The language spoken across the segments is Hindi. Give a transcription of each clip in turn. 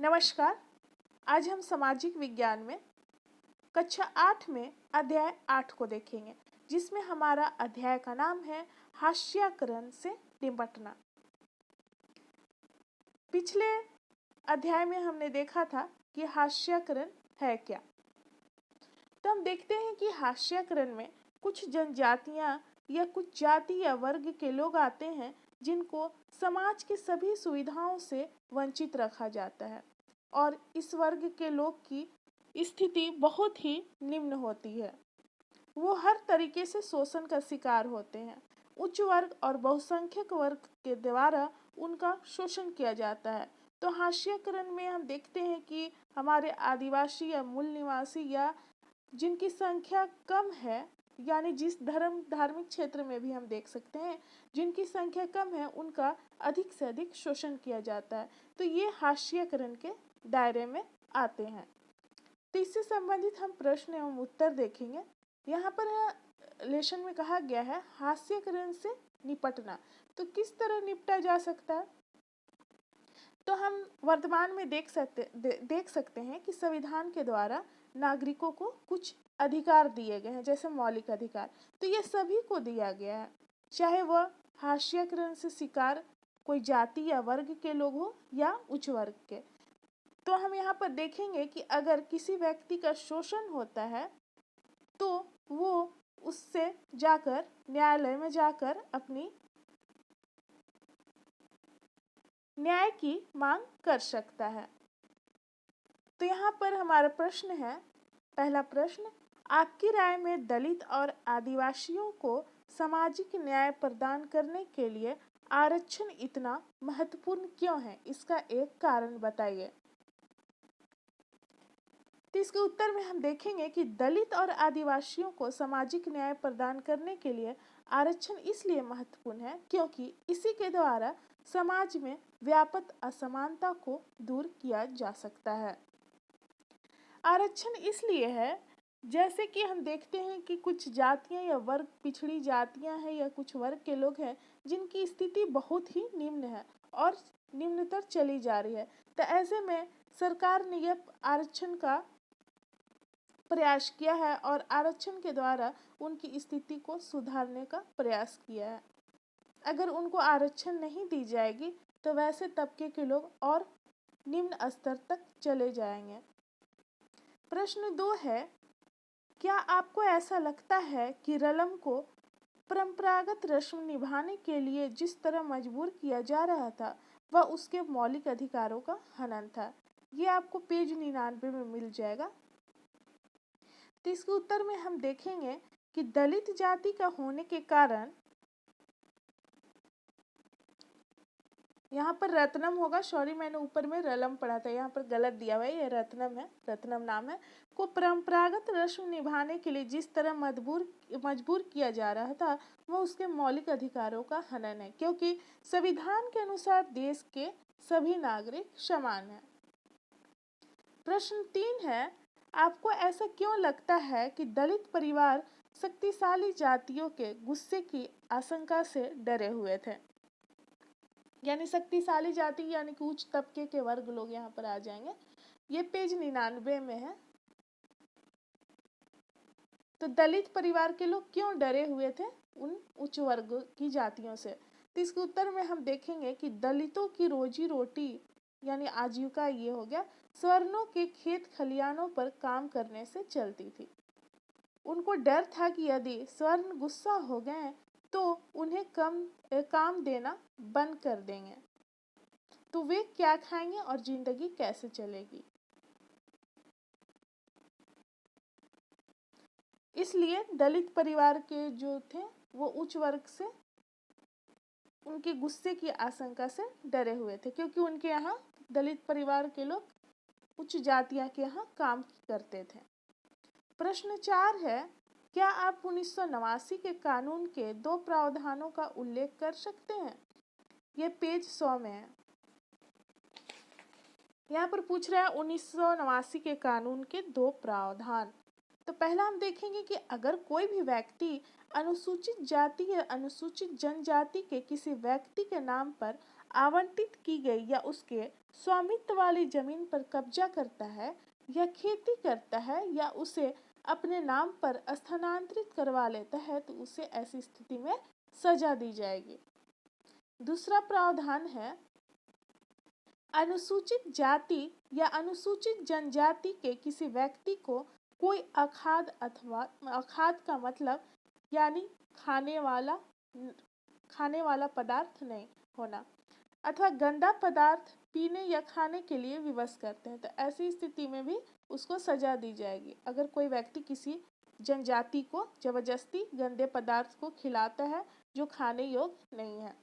नमस्कार। आज हम सामाजिक विज्ञान में कक्षा 8 में अध्याय 8 को देखेंगे, जिसमें हमारा अध्याय का नाम है हास्यकरण से निपटना। पिछले अध्याय में हमने देखा था कि हास्यकरण है क्या। तो हम देखते हैं कि हास्यकरण में कुछ जनजातियां या कुछ जाति या वर्ग के लोग आते हैं जिनको समाज की सभी सुविधाओं से वंचित रखा जाता है और इस वर्ग के लोग की स्थिति बहुत ही निम्न होती है। वो हर तरीके से शोषण का शिकार होते हैं। उच्च वर्ग और बहुसंख्यक वर्ग के द्वारा उनका शोषण किया जाता है। तो हास्यकरण में हम देखते हैं कि हमारे आदिवासी या मूल निवासी या जिनकी संख्या कम है, यानी जिस धार्मिक क्षेत्र में भी हम देख सकते हैं जिनकी संख्या कम है, उनका अधिक से अधिक शोषण किया जाता है। तो ये हास्यकरण के दायरे में आते हैं। तो इससे संबंधित हम प्रश्न एवं उत्तर देखेंगे। यहाँ पर लेसन में कहा गया है हास्यकरण से निपटना। तो किस तरह निपटा जा सकता है? तो हम वर्तमान में देख सकते हैं कि संविधान के द्वारा नागरिकों को कुछ अधिकार दिए गए हैं, जैसे मौलिक अधिकार। तो ये सभी को दिया गया है, चाहे वह हास्यकरण से शिकार कोई जाति या वर्ग के लोग हो या उच्च वर्ग के। तो हम यहाँ पर देखेंगे कि अगर किसी व्यक्ति का शोषण होता है तो वो उससे जाकर न्यायालय में जाकर अपनी न्याय की मांग कर सकता है। तो यहाँ पर हमारा प्रश्न है, पहला प्रश्न, आपकी राय में दलित और आदिवासियों को सामाजिक न्याय प्रदान करने के लिए आरक्षण इतना महत्वपूर्ण क्यों है? इसका एक कारण बताइए। तो इसके उत्तर में हम देखेंगे कि दलित और आदिवासियों को सामाजिक न्याय प्रदान करने के लिए आरक्षण इसलिए महत्वपूर्ण है क्योंकि इसी के द्वारा समाज में व्याप्त असमानता को दूर किया जा सकता है। आरक्षण इसलिए है, जैसे कि हम देखते हैं कि कुछ जातियां या वर्ग पिछड़ी जातियां हैं या कुछ वर्ग के लोग हैं जिनकी स्थिति बहुत ही निम्न है और निम्नतर चली जा रही है। तो ऐसे में सरकार ने यह आरक्षण का प्रयास किया है और आरक्षण के द्वारा उनकी स्थिति को सुधारने का प्रयास किया है। अगर उनको आरक्षण नहीं दी जाएगी तो वैसे तबके के लोग और निम्न स्तर तक चले जाएंगे। प्रश्न 2 है, क्या आपको ऐसा लगता है कि रलम को परंपरागत रस्म निभाने के लिए जिस तरह मजबूर किया जा रहा था वह उसके मौलिक अधिकारों का हनन था? ये आपको पेज 99 में मिल जाएगा। तो इसके उत्तर में हम देखेंगे कि दलित जाति का होने के कारण, यहाँ पर रत्नम होगा, सॉरी मैंने ऊपर में रलम पढ़ा था, यहाँ पर गलत दिया हुआ है, ये रत्नम है, रत्नम नाम है, को परंपरागत रस्म निभाने के लिए जिस तरह मजबूर किया जा रहा था वह उसके मौलिक अधिकारों का हनन है, क्योंकि संविधान के अनुसार देश के सभी नागरिक समान हैं। प्रश्न 3 है, आपको ऐसा क्यों लगता है कि दलित परिवार शक्तिशाली जातियों के गुस्से की आशंका से डरे हुए थे? यानी शक्तिशाली जाति यानी कि उच्च तबके के वर्ग लोग यहाँ पर आ जाएंगे। ये पेज 99 में है। तो दलित परिवार के लोग क्यों डरे हुए थे उन उच्च वर्ग की जातियों से? तो इसके उत्तर में हम देखेंगे कि दलितों की रोजी रोटी यानी आजीविका ये हो गया स्वर्णों के खेत खलियानों पर काम करने से चलती थी। उनको डर था कि यदि स्वर्ण गुस्सा हो गए तो उन्हें काम देना बंद कर देंगे, तो वे क्या खाएंगे और जिंदगी कैसे चलेगी। इसलिए दलित परिवार के जो थे वो उच्च वर्ग से उनके गुस्से की आशंका से डरे हुए थे, क्योंकि उनके यहाँ दलित परिवार के लोग उच्च जातियां के यहाँ काम करते थे। प्रश्न 4 है, क्या आप 1989 के कानून के 2 प्रावधानों का उल्लेख कर सकते हैं? ये पेज 100 में है। यहाँ पर पूछ रहा है 1989 के कानून के 2 प्रावधान। तो पहला हम देखेंगे कि अगर कोई भी व्यक्ति अनुसूचित जाति या अनुसूचित जनजाति के किसी व्यक्ति के नाम पर आवंटित की गई या उसके स्वामित्व वाली जमीन पर कब्जा करता है या खेती करता है या उसे अपने नाम पर स्थानांतरित करवा लेता है तो उसे ऐसी स्थिति में सजा दी जाएगी। दूसरा प्रावधान है अनुसूचित जाति या अनुसूचित जनजाति के किसी व्यक्ति को कोई अखाद्य अथवा अखाद्य का मतलब यानी खाने वाला पदार्थ नहीं होना अथवा गंदा पदार्थ पीने या खाने के लिए विवश करते हैं तो ऐसी स्थिति में भी उसको सजा दी जाएगी अगर कोई व्यक्ति किसी जनजाति को जबरदस्ती गंदे पदार्थ को खिलाता है जो खाने योग्य नहीं है।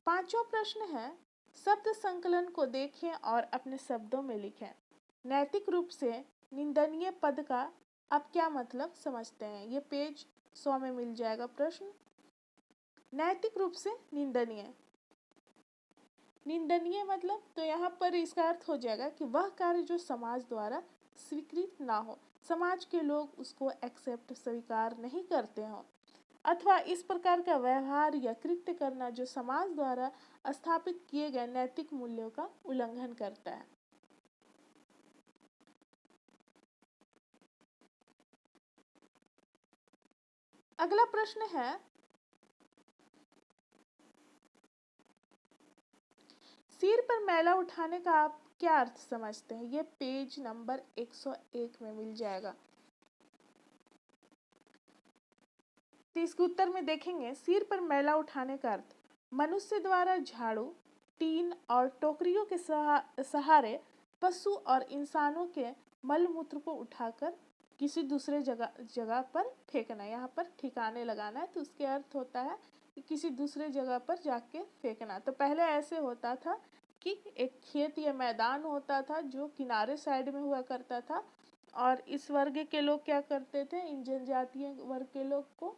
पांचवा प्रश्न है शब्द संकलन को देखें और अपने शब्दों में लिखें। नैतिक रूप से निंदनीय पद का आप क्या मतलब समझते हैं? ये पेज 100 में मिल जाएगा प्रश्न। नैतिक रूप से निंदनीय मतलब तो यहाँ पर इसका अर्थ हो जाएगा कि वह कार्य जो समाज द्वारा स्वीकृत ना हो, समाज के लोग उसको एक्सेप्ट स्वीकार नहीं करते हो, अथवा इस प्रकार का व्यवहार या कृत्य करना जो समाज द्वारा स्थापित किए गए नैतिक मूल्यों का उल्लंघन करता है। अगला प्रश्न है सिर पर मैला उठाने का आप क्या अर्थ समझते हैं? ये पेज नंबर 101 में मिल जाएगा। तो इसके उत्तर में देखेंगे सिर पर मैला उठाने का अर्थ मनुष्य द्वारा झाड़ू, टीन और टोकरियों के सहारे पशु और इंसानों के मल मूत्र को उठाकर किसी दूसरे जगह पर फेंकना। यहाँ पर ठिकाने लगाना है तो उसके अर्थ होता है कि किसी दूसरे जगह पर जाके फेंकना। तो पहले ऐसे होता था कि एक खेत या मैदान होता था जो किनारे साइड में हुआ करता था और इस वर्ग के लोग क्या करते थे, इन जनजातीय वर्ग के लोग को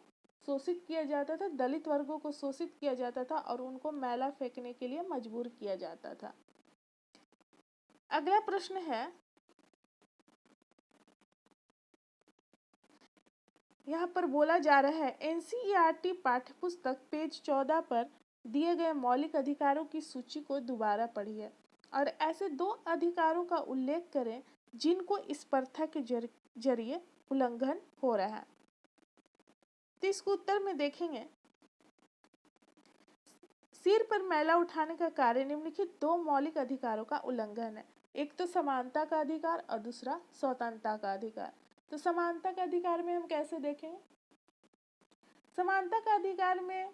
शोषित किया जाता था, दलित वर्गों को शोषित किया जाता था और उनको मैला फेंकने के लिए मजबूर किया जाता था। अगला प्रश्न है यहाँ पर बोला जा रहा है एनसीईआरटी पाठ्यपुस्तक पेज 14 पर दिए गए मौलिक अधिकारों की सूची को दोबारा पढ़िए और ऐसे 2 अधिकारों का उल्लेख करें जिनको इस प्रथा के जरिए उल्लंघन हो रहा है। तो इसको उत्तर में देखेंगे सिर पर मैला उठाने का कार्य निम्नलिखित 2 मौलिक अधिकारों का उल्लंघन है। एक तो समानता का अधिकार और दूसरा स्वतंत्रता का अधिकार। तो समानता का अधिकार में हम कैसे देखेंगे? समानता का अधिकार में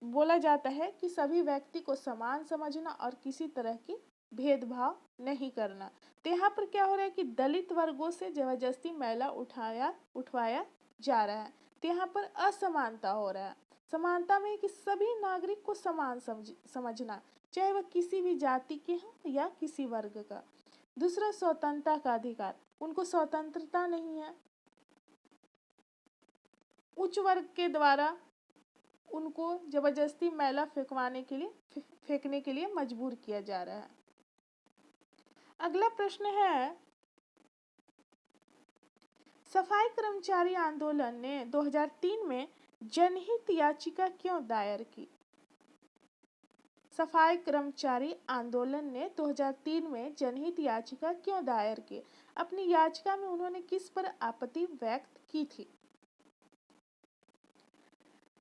बोला जाता है कि सभी व्यक्ति को समान समझना और किसी तरह की भेदभाव नहीं करना। तो यहाँ पर क्या हो रहा है कि दलित वर्गों से जबरदस्ती मैला उठवाया जा रहा है। तो यहाँ पर असमानता हो रहा है। समानता में कि सभी नागरिक को समान समझना, चाहे वह किसी भी जाति के हो या किसी वर्ग का। दूसरा स्वतंत्रता का अधिकार, उनको स्वतंत्रता नहीं है, उच्च वर्ग के द्वारा उनको जबरदस्ती मैला फेंकने के लिए मजबूर किया जा रहा है। अगला प्रश्न है सफाई कर्मचारी आंदोलन ने 2003 में जनहित याचिका क्यों दायर की? सफाई कर्मचारी आंदोलन ने 2003 में जनहित याचिका क्यों दायर की? अपनी याचिका में उन्होंने किस पर आपत्ति व्यक्त की थी?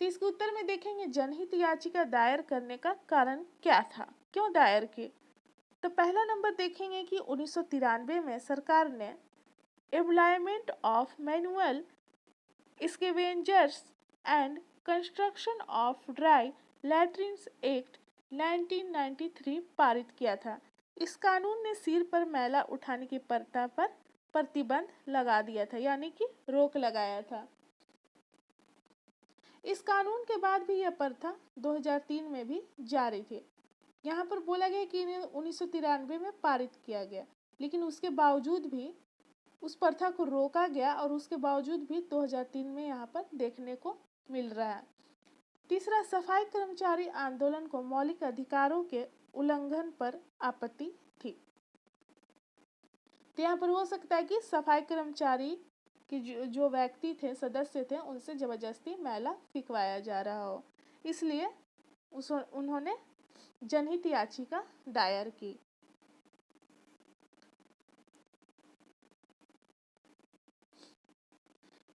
तो इसके उत्तर में देखेंगे जनहित याचिका दायर करने का कारण क्या था, क्यों दायर की? तो पहला नंबर देखेंगे कि 1993 में सरकार ने employment of manual scavengers and construction of dry latrines act 1993 पारित किया था। इस कानून ने सिर पर मैला उठाने की प्रथा पर प्रतिबंध लगा दिया था, यानी कि रोक लगाया था। इस कानून के बाद भी यह प्रथा 2003 में भी जारी थी। यहाँ पर बोला गया कि इन्हें 1993 में पारित किया गया, लेकिन उसके बावजूद भी उस प्रथा को रोका गया और उसके बावजूद भी 2003 में यहाँ पर देखने को मिल रहा है। तीसरा, सफाई कर्मचारी आंदोलन को मौलिक अधिकारों के उल्लंघन पर आपत्ति थी। तो यहाँ पर हो सकता है कि सफाई कर्मचारी कि जो व्यक्ति थे, सदस्य थे, उनसे जबरदस्ती मैला फेंकवाया जा रहा हो, इसलिए उन्होंने जनहित याचिका दायर की।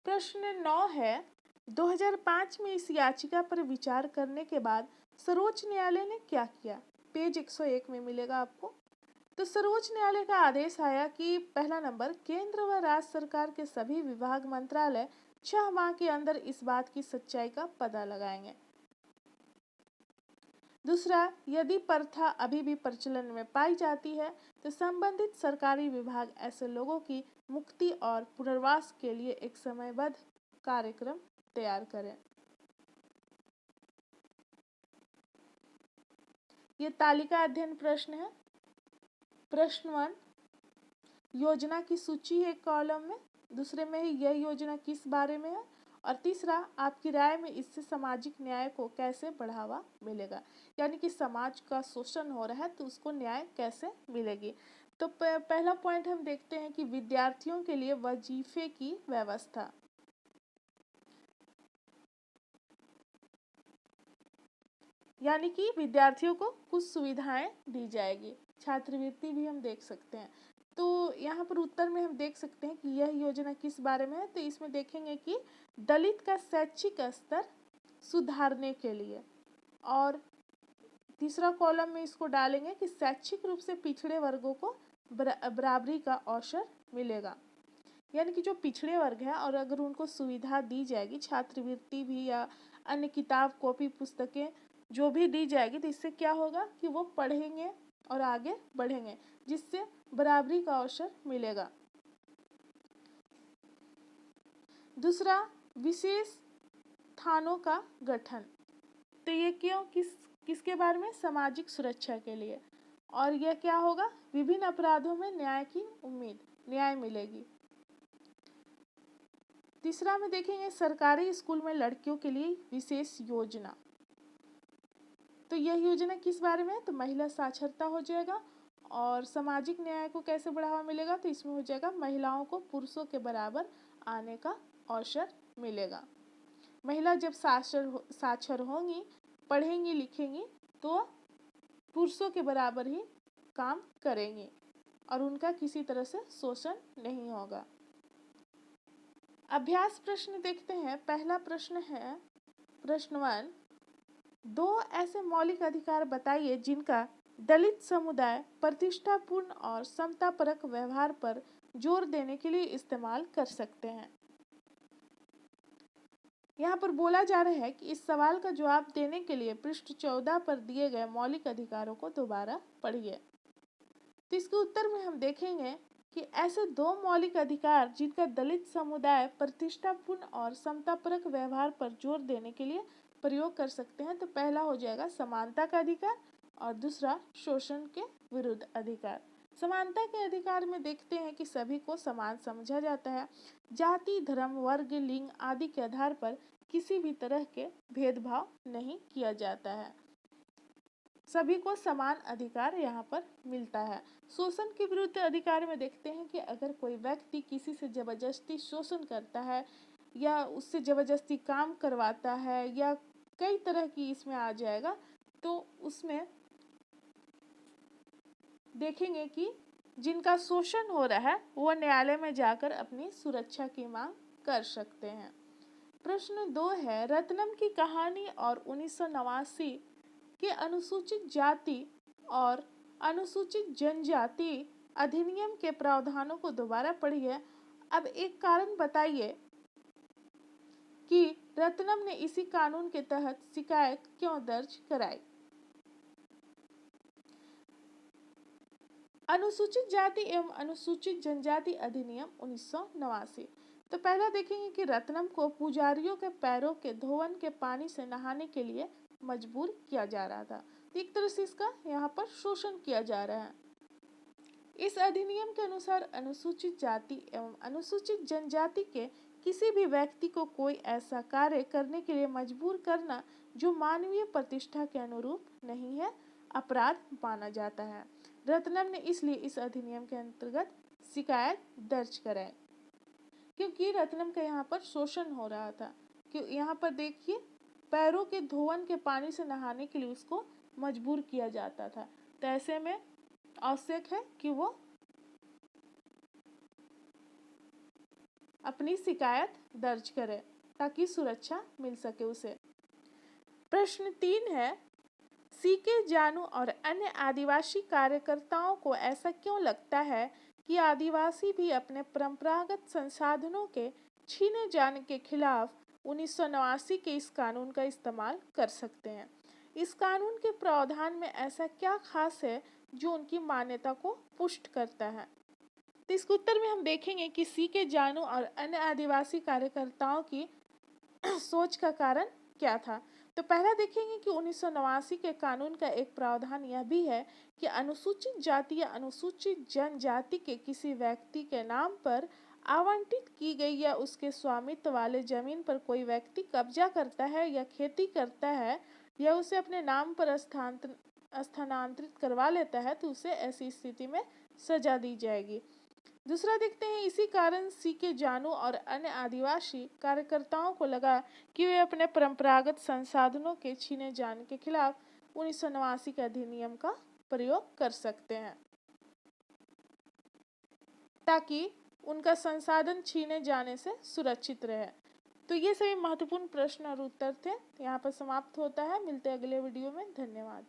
प्रश्न 9 है, 2005 में इस याचिका पर विचार करने के बाद सर्वोच्च न्यायालय ने क्या किया? पेज 101 में मिलेगा आपको। तो सर्वोच्च न्यायालय का आदेश आया कि पहला नंबर, केंद्र व राज्य सरकार के सभी विभाग मंत्रालय 6 माह के अंदर इस बात की सच्चाई का पता लगाएंगे। दूसरा, यदि प्रथा अभी भी प्रचलन में पाई जाती है तो संबंधित सरकारी विभाग ऐसे लोगों की मुक्ति और पुनर्वास के लिए एक समयबद्ध कार्यक्रम तैयार करें। ये तालिका अध्ययन प्रश्न है। प्रश्न 1, योजना की सूची है कॉलम में, दूसरे में ही यह योजना किस बारे में है, और तीसरा, आपकी राय में इससे सामाजिक न्याय को कैसे बढ़ावा मिलेगा, यानी कि समाज का शोषण हो रहा है तो उसको न्याय कैसे मिलेगी। तो पहला पॉइंट हम देखते हैं कि विद्यार्थियों के लिए वजीफे की व्यवस्था। यानी कि विद्यार्थियों को कुछ सुविधाएं दी जाएगी, छात्रवृत्ति भी हम देख सकते हैं। तो यहाँ पर उत्तर में हम देख सकते हैं कि यह योजना किस बारे में है। तो इसमें देखेंगे कि दलित का शैक्षिक स्तर सुधारने के लिए, और तीसरा कॉलम में इसको डालेंगे कि शैक्षिक रूप से पिछड़े वर्गों को बराबरी का अवसर मिलेगा। यानी कि जो पिछड़े वर्ग है और अगर उनको सुविधा दी जाएगी, छात्रवृत्ति भी या अन्य किताब कॉपी पुस्तकें जो भी दी जाएगी, तो इससे क्या होगा कि वो पढ़ेंगे और आगे बढ़ेंगे, जिससे बराबरी का अवसर मिलेगा। दूसरा, विशेष थानों का गठन। तो ये क्यों, किसके बारे में? सामाजिक सुरक्षा के लिए। और यह क्या होगा? विभिन्न अपराधों में न्याय की उम्मीद, न्याय मिलेगी। तीसरा में देखेंगे सरकारी स्कूल में लड़कियों के लिए विशेष योजना। तो यह योजना किस बारे में है? तो महिला साक्षरता हो जाएगा। और सामाजिक न्याय को कैसे बढ़ावा मिलेगा? तो इसमें हो जाएगा महिलाओं को पुरुषों के बराबर आने का अवसर मिलेगा। महिला जब साक्षर होंगी, पढ़ेंगी लिखेंगी, तो पुरुषों के बराबर ही काम करेंगी और उनका किसी तरह से शोषण नहीं होगा। अभ्यास प्रश्न देखते हैं। पहला प्रश्न है, प्रश्न 1, 2 ऐसे मौलिक अधिकार बताइए जिनका दलित समुदाय प्रतिष्ठापूर्ण और समतापरक व्यवहार पर जोर देने के लिए इस्तेमाल कर सकते हैं। यहाँ पर बोला जा रहा है कि इस सवाल का जवाब देने के लिए पृष्ठ 14 पर दिए गए मौलिक अधिकारों को दोबारा पढ़िए। तो इसके उत्तर में हम देखेंगे कि ऐसे 2 मौलिक अधिकार जिनका दलित समुदाय प्रतिष्ठापूर्ण और समतापरक व्यवहार पर जोर देने के लिए प्रयोग कर सकते हैं। तो पहला हो जाएगा समानता का अधिकार और दूसरा शोषण के विरुद्ध अधिकार। समानता के अधिकार में देखते हैं कि सभी को समान समझा जाता है। जाति, धर्म, वर्ग, लिंग आदि के आधार पर किसी भी तरह के भेदभाव नहीं किया जाता है। सभी को समान अधिकार यहाँ पर मिलता है। शोषण के विरुद्ध अधिकार में देखते हैं कि अगर कोई व्यक्ति किसी से जबरदस्ती शोषण करता है या उससे जबरदस्ती काम करवाता है या कई तरह की इसमें आ जाएगा, तो उसमें देखेंगे कि जिनका शोषण हो रहा है वो न्यायालय में जाकर अपनी सुरक्षा की मांग कर सकते हैं। प्रश्न 2 है, रत्नम की कहानी और 1989 के अनुसूचित जाति और अनुसूचित जनजाति अधिनियम के प्रावधानों को दोबारा पढ़िए। अब एक कारण बताइए कि रत्नम ने इसी कानून के तहत शिकायत क्यों दर्ज कराई। अनुसूचित जाति एवं अनुसूचित जनजाति अधिनियम 1989। तो पहला देखेंगे कि रत्नम को पुजारियों के पैरों के धोवन के पानी से नहाने के लिए मजबूर किया जा रहा था। एक तरह से इसका यहाँ पर शोषण किया जा रहा है। इस अधिनियम के अनुसार अनुसूचित जाति एवं अनुसूचित जनजाति के किसी भी व्यक्ति को कोई ऐसा कार्य करने के लिए मजबूर करना जो मानवीय प्रतिष्ठा के अनुरूप नहीं है, अपराध माना जाता है। रत्नम ने इसलिए इस अधिनियम के अंतर्गत शिकायत दर्ज कराई, क्योंकि रत्नम का यहाँ पर शोषण हो रहा था। क्यों यहाँ पर देखिए पैरों के धोवन के पानी से नहाने के लिए उसको मजबूर किया जाता था। तो ऐसे में आवश्यक है कि वो अपनी शिकायत दर्ज करे ताकि सुरक्षा मिल सके उसे। प्रश्न 3 है, सीके जानू और अन्य आदिवासी कार्यकर्ताओं को ऐसा क्यों लगता है कि आदिवासी भी अपने परंपरागत संसाधनों के छीने जाने के खिलाफ 1989 के इस कानून का इस्तेमाल कर सकते हैं? इस कानून के प्रावधान में ऐसा क्या खास है जो उनकी मान्यता को पुष्ट करता है? तो इसके उत्तर में हम देखेंगे कि सीके जानू और अन्य आदिवासी कार्यकर्ताओं की सोच का कारण क्या था। तो पहला देखेंगे कि 1989 के कानून का एक प्रावधान यह भी है कि अनुसूचित जाति या अनुसूचित जनजाति के किसी व्यक्ति के नाम पर आवंटित की गई या उसके स्वामित्व वाले जमीन पर कोई व्यक्ति कब्जा करता है या खेती करता है या उसे अपने नाम पर स्थानांतरित करवा लेता है तो उसे ऐसी स्थिति में सजा दी जाएगी। दूसरा देखते हैं, इसी कारण सीके जानू और अन्य आदिवासी कार्यकर्ताओं को लगा कि वे अपने परंपरागत संसाधनों के छीने जाने के खिलाफ 1989 के अधिनियम का प्रयोग कर सकते हैं ताकि उनका संसाधन छीने जाने से सुरक्षित रहे। तो ये सभी महत्वपूर्ण प्रश्न और उत्तर थे। यहाँ पर समाप्त होता है। मिलते हैं अगले वीडियो में। धन्यवाद।